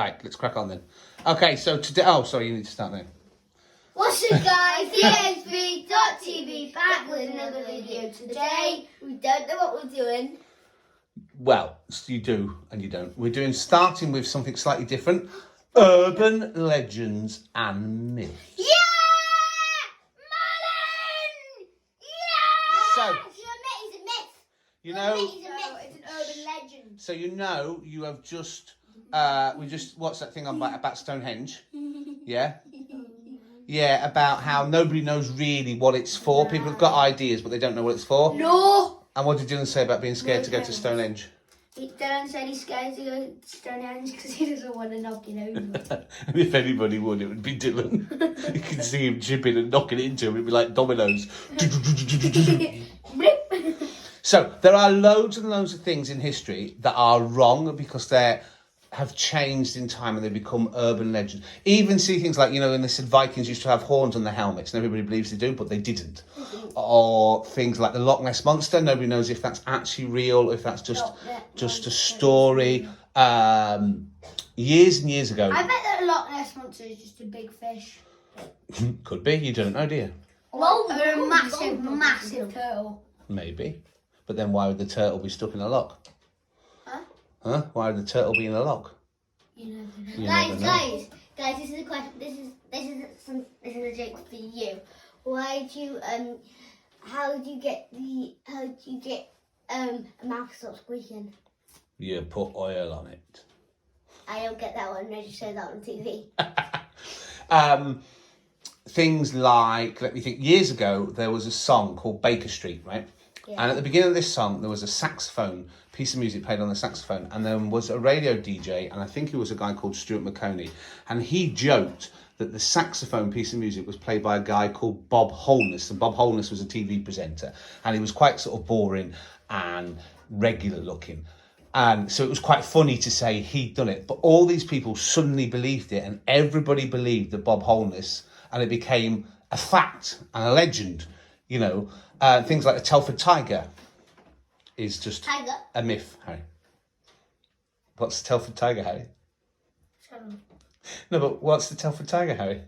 Right, let's crack on then. Okay, so today... Oh, sorry, you need to start now. What's up, guys? DHP.TV back with another video. Today, we don't know what we're doing. Well, you do and you don't. We're starting with something slightly different. Urban legends and myths. Yeah! Merlin! Yeah! So, He's a myth. you know... He's a myth. It's an urban legend. So you know you have just... we just watched that thing on about Stonehenge. Yeah? Yeah, about how nobody knows really what it's for. People have got ideas, but they don't know what it's for. No! And what did Dylan say about being scared to go to Stonehenge? Dylan said he's scared to go to Stonehenge because he doesn't want to knock it over. And if anybody would, it would be Dylan. You can see him chipping and knocking it into him. It'd be like dominoes. So there are loads and loads of things in history that are wrong because they have changed in time and they become urban legends. Even see things like, you know, in they said Vikings used to have horns on their helmets and everybody believes they do, but they didn't. Or things like the Loch Ness Monster. Nobody knows if that's actually real, if that's just a story. Years and years ago. I bet that the Loch Ness Monster is just a big fish. Could be, you don't know, do you? Or a massive turtle. Maybe. But then why would the turtle be stuck in a lock? Huh? Why would the turtle be in a lock? You never know. You never know. Guys, this is a question. This is a joke for you. Why do you how do you get a mouth stop squeaking? You put oil on it. I don't get that one. I just saw that on TV. Things like, let me think, years ago there was a song called Baker Street, right? Yeah. And at the beginning of this song there was a saxophone, piece of music played on the saxophone, and there was a radio DJ, and I think it was a guy called Stuart McConey, and he joked that the saxophone piece of music was played by a guy called Bob Holness, and Bob Holness was a TV presenter, and he was quite sort of boring and regular looking. And so it was quite funny to say he'd done it, but all these people suddenly believed it, and everybody believed that Bob Holness, and it became a fact and a legend, you know. Things like the Telford Tiger is just a myth, Harry. What's the Telford Tiger, Harry? No, but what's the Telford Tiger, Harry?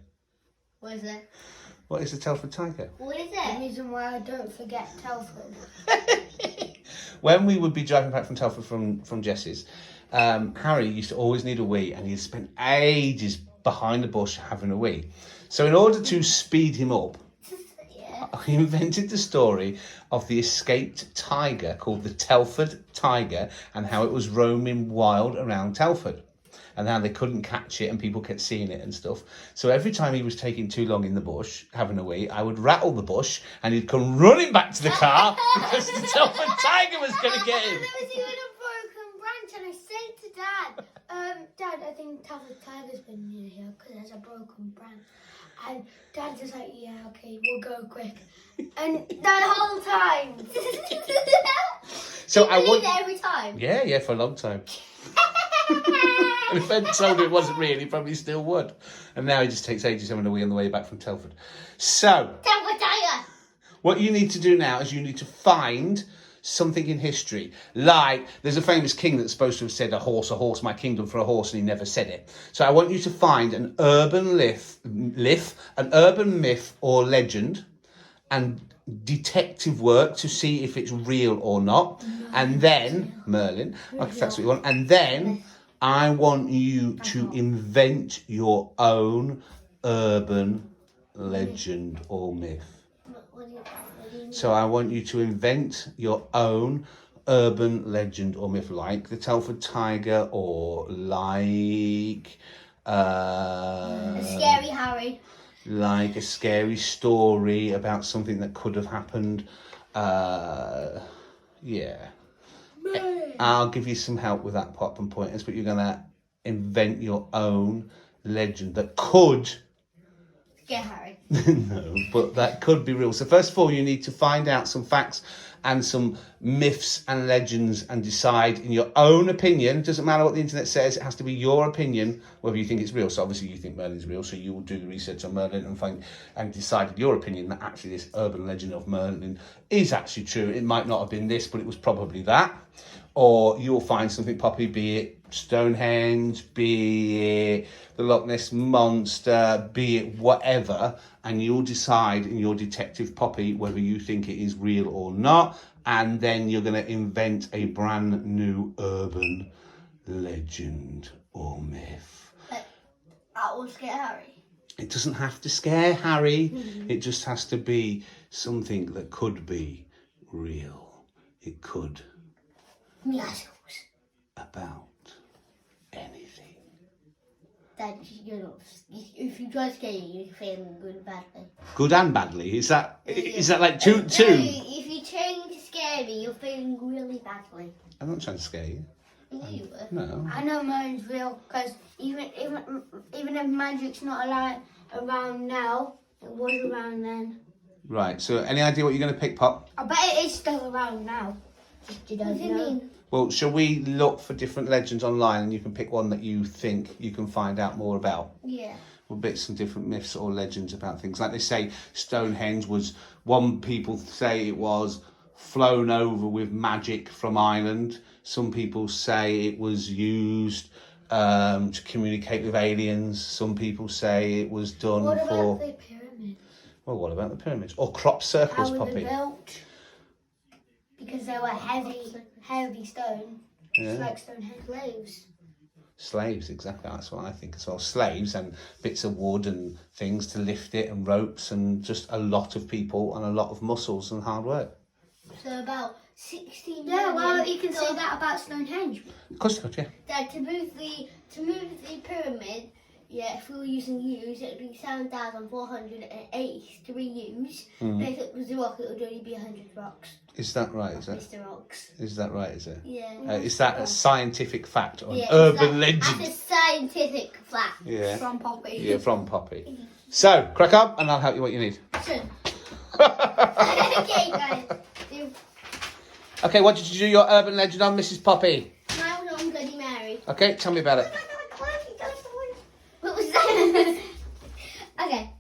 What is it? What is the Telford Tiger? What is it? The reason why I don't forget Telford. When we would be driving back from Telford from Jess's, Harry used to always need a wee, and he'd spend ages behind the bush having a wee. So in order to speed him up, I invented the story of the escaped tiger called the Telford Tiger and how it was roaming wild around Telford and how they couldn't catch it and people kept seeing it and stuff. So every time he was taking too long in the bush, having a wee, I would rattle the bush and he'd come running back to the car because the Telford Tiger was going to get him. There was even a broken branch and I said to Dad, Dad, I think Telford Tiger's been near here because there's a broken branch. And Dad's just like, yeah, okay, we'll go quick. And that whole time. So I would. Every time. Yeah, for a long time. And if Ed told him it wasn't real, he probably still would. And now he just takes ages having a wee on the way back from Telford. So, Telford Tiger. What you need to do now is you need to find something in history. Like, there's a famous king that's supposed to have said, a horse, my kingdom for a horse, and he never said it. So I want you to find an urban an urban myth or legend, and detective work to see if it's real or not. And then, Merlin, if that's what you want. And then I want you to invent your own urban legend or myth. So I want you to invent your own urban legend or myth, like the Telford Tiger, or like a scary Harry. Like a scary story about something that could have happened. Yeah. I'll give you some help with that, pop and pointers, but you're gonna invent your own legend that could. Scare Harry. No, but that could be real. So first of all, you need to find out some facts and some myths and legends and decide in your own opinion. It doesn't matter what the internet says, it has to be your opinion whether you think it's real. So obviously you think Merlin's real, so you will do the research on Merlin and decide in your opinion that actually this urban legend of Merlin is actually true. It might not have been this, but it was probably that. or you'll find something poppy, be it Stonehenge, be it the Loch Ness Monster, be it whatever, and you'll decide in your detective poppy whether you think it is real or not, and then you're going to invent a brand new urban legend or myth. That will scare Harry. It doesn't have to scare Harry. It just has to be something that could be real. It could. Yes. About anything. Dad, you're not. If you try to scare you, you're feeling good and badly. Good and badly? Is that like two? No, if you're trying to scare me, you're feeling really badly. I'm not trying to scare you. You were. No. I know mine's real because even if magic's not allowed around now, it was around then. Right. So, any idea what you're going to pick, Pop? I bet it is still around now. Just you don't know. What do you mean? Well, shall we look for different legends online, and you can pick one that you think you can find out more about? Yeah. We'll bit some different myths or legends about things. Like they say, Stonehenge was one. People say it was flown over with magic from Ireland. Some people say it was used to communicate with aliens. Some people say it was done What for. about the pyramids? Well, what about the pyramids or crop circles, How were Poppy? they built? Because they were heavy stone. Yeah. It's like Stonehenge slaves. Slaves, exactly. That's what I think as well. Slaves and bits of wood and things to lift it and ropes and just a lot of people and a lot of muscles and hard work. So about 16 million. Yeah, well, you can say that about Stonehenge. Of course you could, yeah. That to move the pyramid, yeah, if we were using U's, it would be 7,483 U's. But if it was a rock, it would only be 100 rocks. Is that right, is it? Mr. Rocks. Is that right, is it? Yeah. Is that a scientific fact or an Yeah, urban legend? That's a scientific fact. Yeah. From Poppy. Yeah, from Poppy. So, crack on and I'll help you what you need. Okay, guys. Okay, what did you do your urban legend on, Mrs. Poppy? Mine was on Bloody Mary. Okay, tell me about it. What was that? Okay.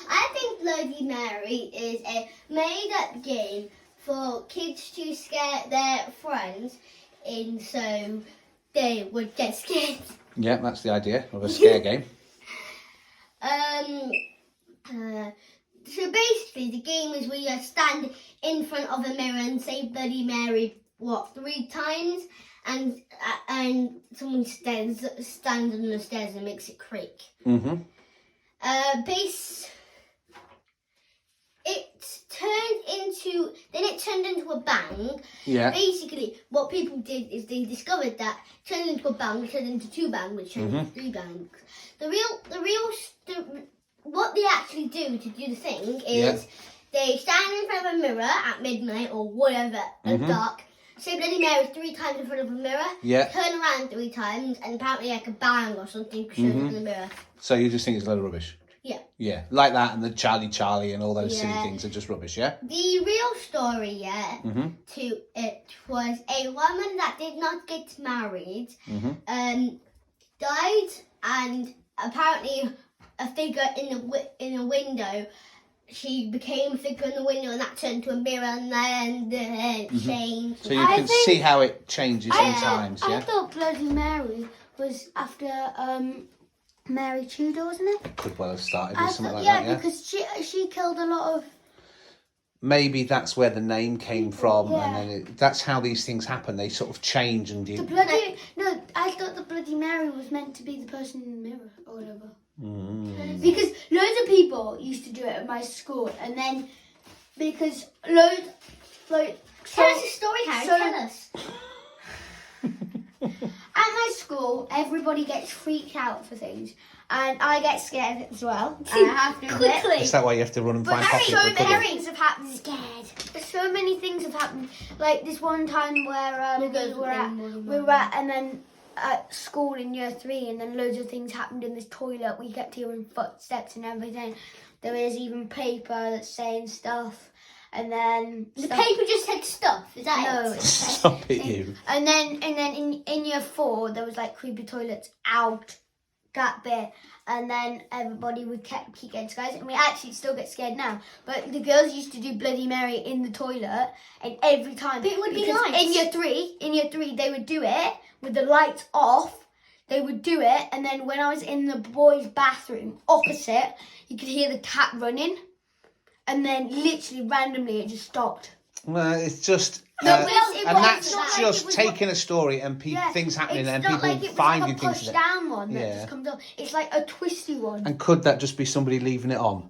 I think Bloody Mary is a made-up game for kids to scare their friends in so they would get scared. Yeah, that's the idea of a scare game. So basically the game is where you stand in front of a mirror and say Bloody Mary, 3 times? And someone stands on the stairs and makes it creak. Mm-hmm. It turned into a bang. Yeah. Basically, what people did is they discovered that it turned into a bang, which turned into 2 bangs, which turned into 3 bangs. What they actually do to do the thing is they stand in front of a mirror at midnight or whatever, at dark. Say Bloody Mary 3 times in front of a mirror. Yeah. Turn around 3 times, and apparently like a bang or something shows up in the mirror. So you just think it's a load of rubbish? Yeah. Yeah, like that and the Charlie and all those silly things are just rubbish, yeah? The real story, to it was a woman that did not get married, died, and apparently a figure in a window. She became a figure in the window, and that turned to a mirror, and then changed. So you can see how it changes in times, yeah? I thought Bloody Mary was after Mary Tudor, wasn't it? Could well have started with something like that, yeah? Because she killed a lot of... Maybe that's where the name came from, and then that's how these things happen. They sort of change and... I thought the Bloody Mary was meant to be the person in the mirror, or whatever. Because loads of people used to do it at my school, and then because loads tell us a story, Harry. Tell us. At my school, everybody gets freaked out for things, and I get scared as well. I have to admit. Is that why you have to run and find Poppy? So many things have happened. Scared. So many things have happened. Like this one time where we were at school in year 3, and then loads of things happened in this toilet. We kept hearing footsteps and everything. There was even paper that's saying stuff, and then the paper just said stuff. Is that it? Stop it, you. And then in year 4 there was like creepy toilets out that bit, and then everybody would keep getting scared, and we actually still get scared now. But the girls used to do Bloody Mary in the toilet, and every time But it would be because lights. in year three they would do it with the lights off. They would do it, and then when I was in the boys' bathroom opposite, you could hear the tap running, and then literally randomly it just stopped. Well, it's just. No, And but it's that's not like just it was taking a story and things happening it's and not people like it was finding like a things push in it. down one that Yeah. just comes up. It's like a twisty one. And could that just be somebody leaving it on?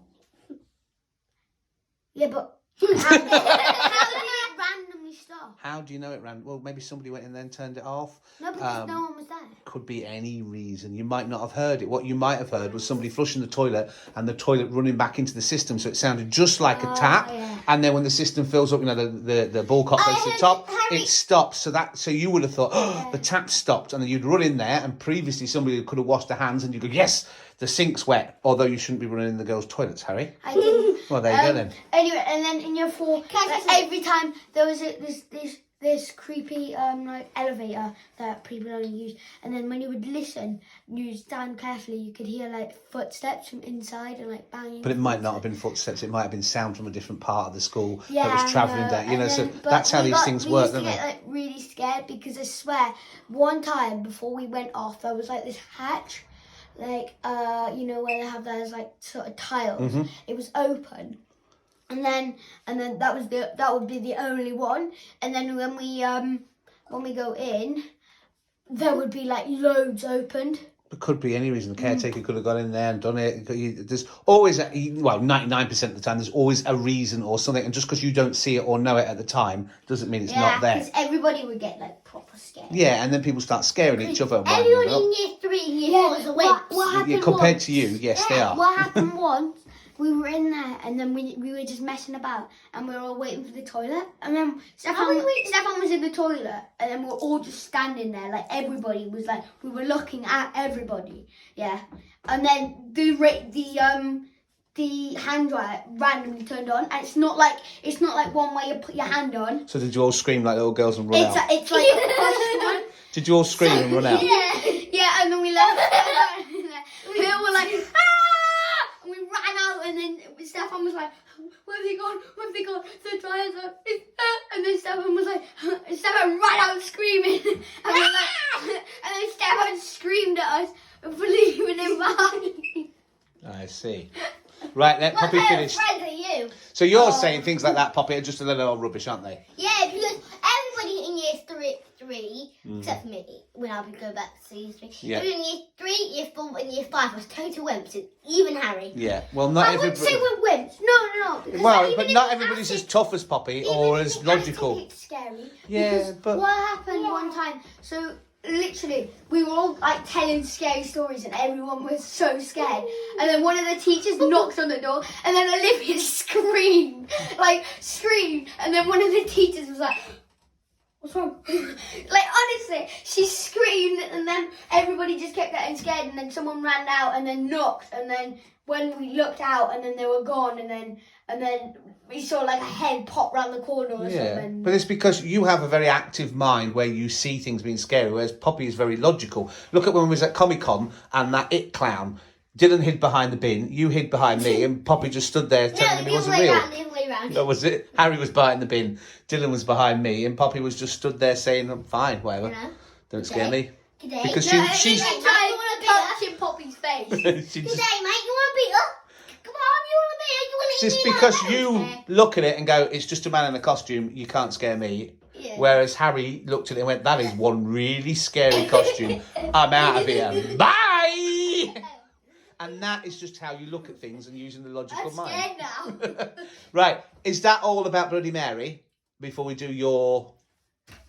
Yeah, but how did it randomly stop? How do you know it ran? Well, maybe somebody went in there and turned it off. No, because no one was there. Could be any reason. You might not have heard it. What you might have heard was somebody flushing the toilet and the toilet running back into the system, so it sounded just like a tap. Yeah. And then when the system fills up, you know, the ball cock goes to the heard top, Harry- it stops. So you would have thought, oh, the tap stopped, and then you'd run in there, and previously somebody could have washed their hands, and you go, yes, the sink's wet. Although you shouldn't be running in the girls' toilets, Harry. I didn't. Well, there you go then. Anyway, and then in year 4, like, every time there was this creepy like elevator that people only use, and then when you would listen, you stand carefully, you could hear like footsteps from inside and like banging. But it might not have been footsteps. It might have been sound from a different part of the school Yeah, that was travelling I know. down. You know, And so then- but that's how we these things we work, used to don't get they? like really scared because I swear one time before we went off there was like this hatch, like you know where they have those like sort of tiles. Mm-hmm. It was open. And then that would be the only one. And then when we go in, there would be like loads opened. It could be any reason. The caretaker could have gone in there and done it. There's always, 99% of the time, there's always a reason or something. And just because you don't see it or know it at the time doesn't mean it's not there. because everybody would get like proper scared. Yeah, and then people start scaring each other. And winding Everyone them up. in year 3 and year 4 is a wimp. What happened Compared once- to you, yes, they are. What happened once, we were in there and then we were just messing about and we were all waiting for the toilet. And then Stefan was in the toilet and then we were all just standing there. Like everybody was like, we were looking at everybody. Yeah. And then the hand dryer randomly turned on, and it's not like one where you put your hand on. So did you all scream like little girls and run out? It's like a push one. Did you all scream and run out? Yeah, and then we left. We were like, ah! And we ran out, and then Stefan was like, where have they gone? Where have they gone? The dryer's on. And then Stefan was like, Stefan ran out screaming. And, we were like, and then Stefan screamed at us for leaving him behind. I see. Right, let Poppy finish. Friends are you? So you're saying things like that, Poppy, are just a little old rubbish, aren't they? Yeah, because everybody in year 3 except for me, when I would go back to year 3. Yeah. Everyone in year 3, year 4, and year 5 was total wimps, and even Harry. Yeah. Well, not I wouldn't say everybody. we're wimps. No. Because Well, even but in not the everybody's attic- as tough as Poppy or even as in the attic logical. It's scary. Yeah, because but- what happened one time? So literally, we were all like telling scary stories, and everyone was so scared. And then one of the teachers knocked on the door, and then Olivia screamed, and then one of the teachers was like, what's wrong? Like, honestly, she screamed, and then everybody just kept getting scared, and then someone ran out and then knocked, and then when we looked out, and then they were gone, and then we saw like a head pop round the corner or Yeah, something. but it's because you have a very active mind where you see things being scary, whereas Poppy is very logical. Look at when we was at Comic-Con and that It clown. Dylan hid behind the bin, you hid behind me, and Poppy just stood there telling No, him he the other wasn't way real. round, the other way round. That was it. Harry was behind the bin, Dylan was behind me, and Poppy was just stood there saying, "I'm fine, whatever. You know? Don't scare me." Today. Because No, she's Today, mate, you want to beat us? touching Poppy's face. she Today, just, mate, you want to beat us? Come on, you want to beat us? You want to just eat me because like you that? look at it and go, "It's just a man in a costume. You can't scare me." Yeah. Whereas Harry looked at it and went, "That is one really scary costume. I'm out of here. Bye." And that is just how you look at things and using the logical I'm mind. scared now. Right, is that all about Bloody Mary? Before we do your...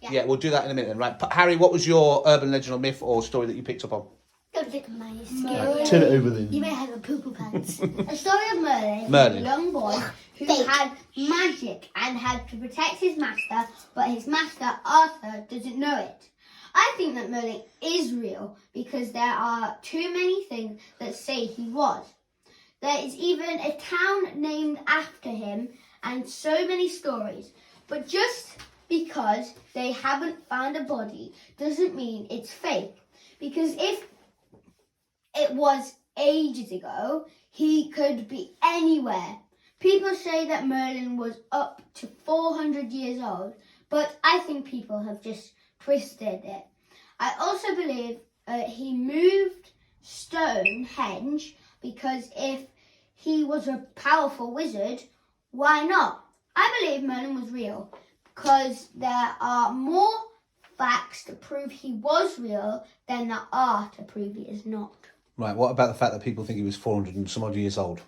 Yeah. We'll do that in a minute then. Right, Harry, what was your urban legend or myth or story that you picked up on? Don't look at my skin. Turn it over then. You may have a poo-poo pants. A story of Merlin. Merlin. A young boy who Fake. had magic and had to protect his master, but his master, Arthur, doesn't know it. I think that Merlin is real because there are too many things that say he was. There is even a town named after him and so many stories. But just because they haven't found a body doesn't mean it's fake. Because if it was ages ago. He could be anywhere. People say that Merlin was up to 400 years old, but I think people have just twisted it. I also believe he moved Stonehenge because if he was a powerful wizard, why not? I believe Merlin was real because there are more facts to prove he was real than there are to prove he is not. Right, what about the fact that people think he was 400 and some odd years old?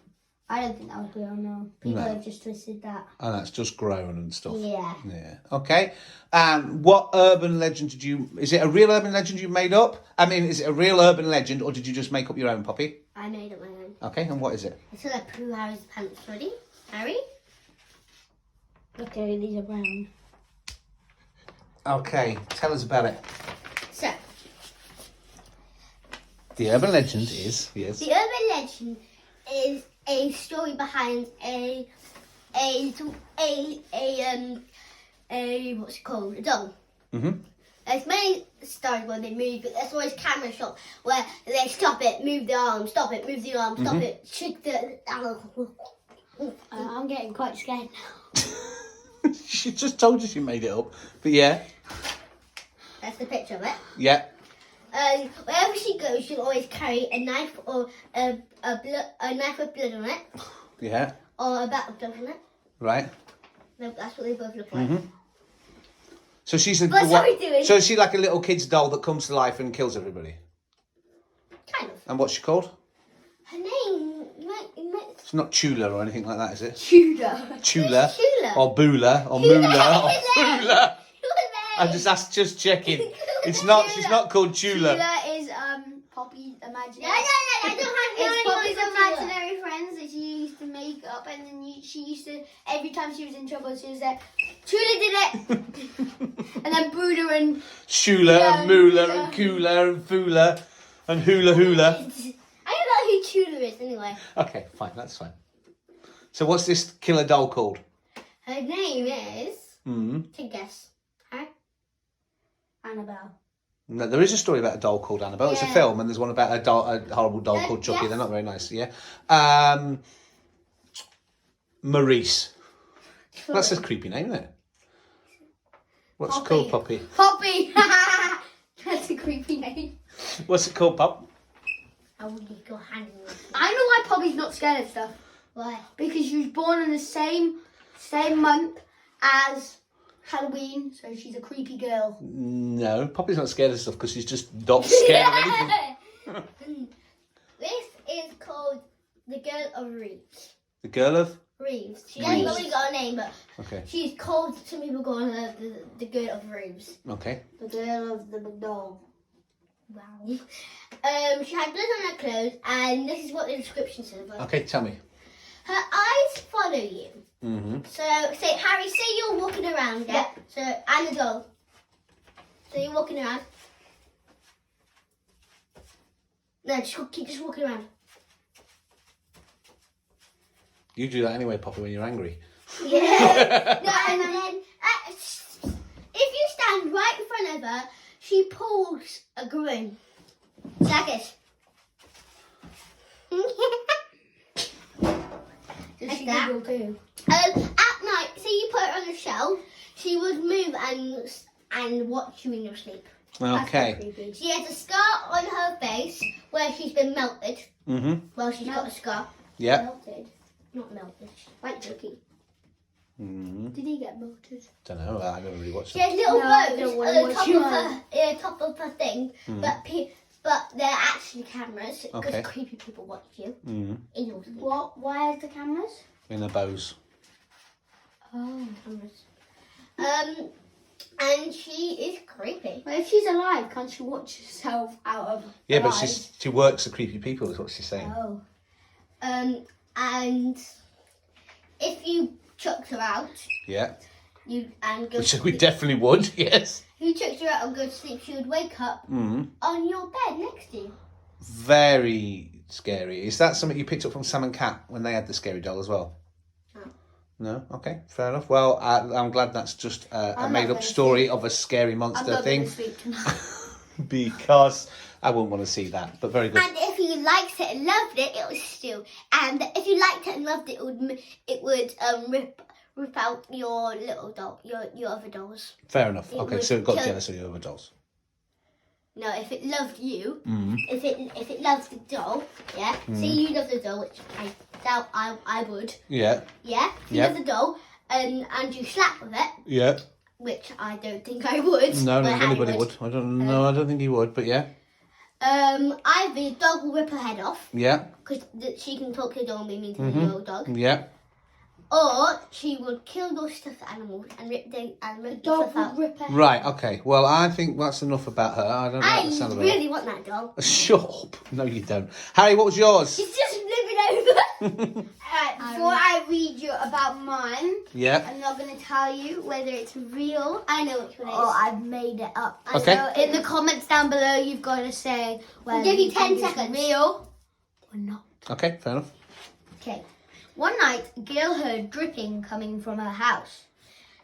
I don't think that was real, no. People No. have just twisted that. And that's just grown and stuff. Yeah. Yeah. Okay. And what urban legend did you... Is it a real urban legend you made up? I mean, is it a real urban legend or did you just make up your own, Poppy? I made up my own. Okay, and what is it? It's gonna poo Harry's pants. Ready? Harry? Okay, these are brown. Okay, tell us about it. So, The urban legend is... Yes. the urban legend is a story behind a what's it called? A doll. Mm-hmm. There's many stories where they move, but there's always camera shots where they stop it, move the arm, stop it, move the arm, stop it, shake the. I'm getting quite scared now. She just told you she made it up. But yeah. That's the picture of it. Yeah. Wherever she goes, she'll always carry a knife or a knife with blood on it, Yeah. or a bat with blood on it. Right. That's what they both look like. So she's a... What's Harry doing? So is she like a little kid's doll that comes to life and kills everybody? Kind of. And what's she called? Her name, It's not Chula or anything like that, is it? Tudor. Chula. Chula? Or Bula. Or Chula. Mula. Or Bula. I Just checking. It's not... She's not called Chula. Chula is Poppy's imaginary. No, I don't have It's Poppy's Chula. imaginary friends that she used to make up, and then she used to, every time she was in trouble, she was like, Chula did it. and then Buddha and Shula Yeah, and Mula Mula. and Kula and Fula and Hula Hula. I don't know who Chula is anyway. Okay, fine, that's fine. So what's this killer doll called? Her name is. Mm. Take a guess. Huh? Annabelle. No, there is a story about a doll called Annabelle. It's a Yeah. film, and there's one about a horrible doll called Chucky. yes. They're not very nice, yeah. Maurice. That's a creepy name, isn't it? What's it Poppy. called, Poppy? Poppy. That's a creepy name. What's it called, Pop? I wouldn't go hanging with I know why Poppy's not scared of stuff. Why? Because she was born in the same month as Halloween, so she's a creepy girl. No, Poppy's not scared of stuff because she's just not scared of anything. This is called the Girl of Reeves. The girl of... Reeves. She hasn't really got a name, but Okay, she's called, some people call her the Girl of Reeves. okay. The girl of the doll. Wow. She had blood on her clothes, and this is what the description says about her. Okay, tell me. Her eyes follow you. Mm-hmm. So, say, Harry, say you're walking around, yeah? So, and the doll. So you're walking around. No, just keep just walking around. You do that anyway, Poppy, when you're angry. Yeah. No, and then if you stand right in front of her, she pulls a grin. Like this. Does Like she that. giggle too? At night, say you put her on the shelf, she would move and watch you in your sleep. Okay. Creepy. She has a scar on her face where she's been melted. Mm-hmm. Well, she's got a scar. Yeah. Melted. Not melted. Like Chucky. Mm-hmm. Did he get melted? Don't know. I never really watched She it. has little No, I bows don't on wanna the watch top you of on. her, top of her thing, but they're actually cameras because Okay. creepy people watch you Mm-hmm. in your sleep. What? Why is the cameras? In the bows. Oh. Cameras. And she is creepy. Well, if she's alive, can't she watch herself out of Yeah, but alive? she works the creepy people, is what she's saying. Oh. And if you chucked her out, Yeah. you and go Which to we sleep. definitely would, yes. If you chucked her out and go to sleep, she would wake up Mm-hmm. on your bed next to you. Very scary. Is that something you picked up from Sam and Cat when they had the scary doll as well? No? Okay, fair enough. Well, I'm glad that's just a I'm not made-up gonna story of a scary I'm monster not thing. going to sleep tonight. Because I wouldn't want to see that, but very good. And if you liked it and loved it, it would still. And if you liked it and loved it, it would rip out your little doll, your other dolls. Fair enough. It Okay, would so it got kill- jealous of your other dolls. No, if it loved you, Mm. if it loves the doll, yeah. See, you love the doll, which I doubt I would. Yeah. Yeah. If you Yep. love the doll, and you slap with it, Yeah. which I don't think I would. No, but not Harry anybody would. I don't know. I don't think he would, but yeah. Either the dog will rip her head off Yeah. because she can talk to the dog and be mean to Mm-hmm. the little dog, Yeah. or she would kill those stuffed animals and rip the Dog stuff out. would rip her. Right. Okay. Well, I think that's enough about her. I don't like the sound I of really want that dog. her. Shut up. No, you don't. Harry, what was yours? She's just living over. Alright, before I read you about mine, Yeah. I'm not going to tell you whether it's real. I know which one it is. or I've made it up. Okay. So in the comments down below, you've got to say whether give you you 10 think it's seconds. real or not. Okay. Fair enough. Okay. One night, a girl heard dripping coming from her house.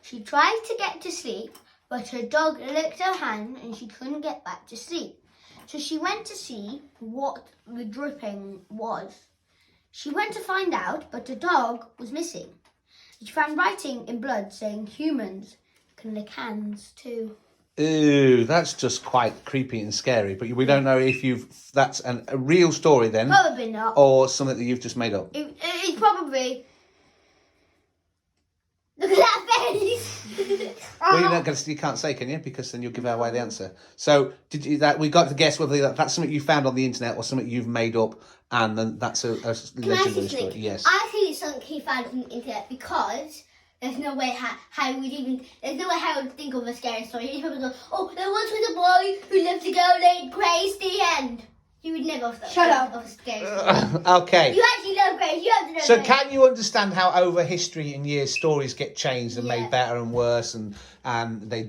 She tried to get to sleep, but her dog licked her hand and she couldn't get back to sleep. So she went to see what the dripping was. She went to find out, but the dog was missing. She found writing in blood saying humans can lick hands too. Ooh, that's just quite creepy and scary. But we don't know if that's a real story then, Probably not. or something that you've just made up. It's probably. Look at that face. Well, you're not you can't say, can you? Because then you'll give away the answer. So, we got to guess whether that's something you found on the internet or something you've made up, and then that's a Can I legendary just story. think? Yes. I think it's something he found on the internet because there's no way how would even there's no way how I would think of a scary story. He'd probably go, oh, there once was a boy who lived to go named Grace. The end. You would never have thought Shut up. of a scary story. Okay. You actually love Grace. You have to know. So Grace. can you understand how over history and years stories get changed and Yeah. made better and worse, and they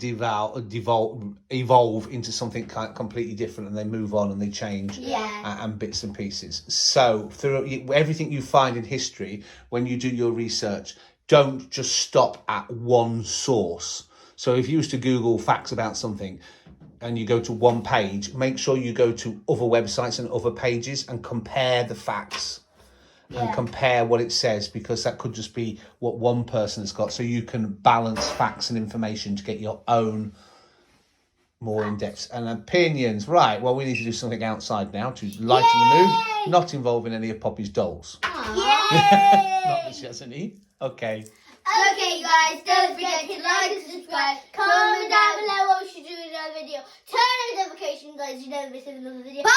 evolve into something completely different, and they move on and they change Yeah. and bits and pieces. So through everything you find in history, when you do your research, don't just stop at one source. So if you was to Google facts about something, and you go to one page, make sure you go to other websites and other pages and compare the facts and compare what it says, because that could just be what one person has got. So you can balance facts and information to get your own more in-depth and opinions. Right, well, we need to do something outside now to lighten the mood, not involving any of Poppy's dolls. Yay! Not that she has any. Okay. Okay, guys, don't forget to like and subscribe. Comment down below what we should do in another video. Turn on notifications, guys, you never miss another video. Bye!